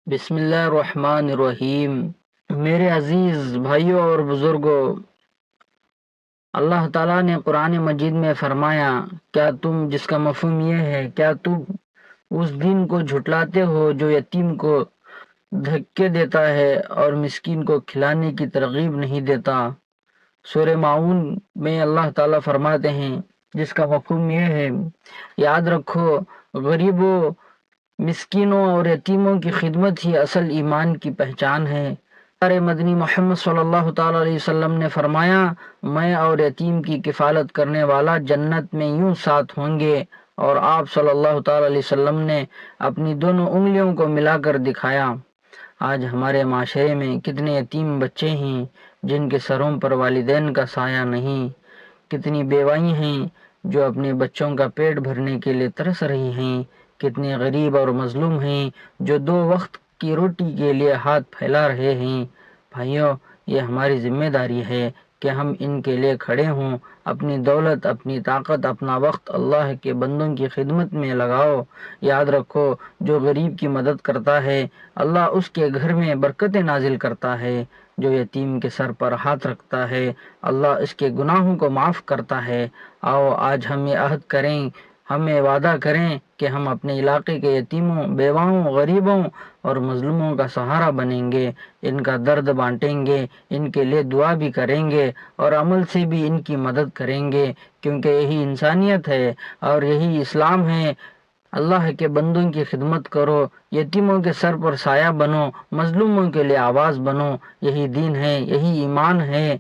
بسم اللہ الرحمن الرحیم۔ میرے عزیز بھائیوں اور بزرگوں، اللہ تعالیٰ نے قرآن مجید میں فرمایا، کیا تم، جس کا مفہوم یہ ہے، کیا تم اس دین کو جھٹلاتے ہو جو یتیم کو دھکے دیتا ہے اور مسکین کو کھلانے کی ترغیب نہیں دیتا۔ سورہ معاون میں اللہ تعالیٰ فرماتے ہیں، جس کا مفہوم یہ ہے، یاد رکھو، غریبوں، مسکینوں اور یتیموں کی خدمت ہی اصل ایمان کی پہچان ہے۔ سارے مدنی محمد صلی اللہ تعالیٰ علیہ وسلم نے فرمایا، میں اور یتیم کی کفالت کرنے والا جنت میں یوں ساتھ ہوں گے، اور آپ صلی اللہ تعالیٰ علیہ وسلم نے اپنی دونوں انگلیوں کو ملا کر دکھایا۔ آج ہمارے معاشرے میں کتنے یتیم بچے ہیں جن کے سروں پر والدین کا سایہ نہیں، کتنی بیوائی ہیں جو اپنے بچوں کا پیٹ بھرنے کے لیے ترس رہی ہیں، کتنے غریب اور مظلوم ہیں جو 2 وقت کی روٹی کے لیے ہاتھ پھیلا رہے ہیں۔ بھائیوں، یہ ہماری ذمہ داری ہے کہ ہم ان کے لیے کھڑے ہوں، اپنی دولت، اپنی طاقت، اپنا وقت اللہ کے بندوں کی خدمت میں لگاؤ۔ یاد رکھو، جو غریب کی مدد کرتا ہے، اللہ اس کے گھر میں برکتیں نازل کرتا ہے۔ جو یتیم کے سر پر ہاتھ رکھتا ہے، اللہ اس کے گناہوں کو معاف کرتا ہے۔ آؤ آج ہم یہ عہد کریں، ہم یہ وعدہ کریں کہ ہم اپنے علاقے کے یتیموں، بیواؤں، غریبوں اور مظلوموں کا سہارا بنیں گے، ان کا درد بانٹیں گے، ان کے لیے دعا بھی کریں گے اور عمل سے بھی ان کی مدد کریں گے، کیونکہ یہی انسانیت ہے اور یہی اسلام ہے۔ اللہ کے بندوں کی خدمت کرو، یتیموں کے سر پر سایہ بنو، مظلوموں کے لیے آواز بنو، یہی دین ہے، یہی ایمان ہے۔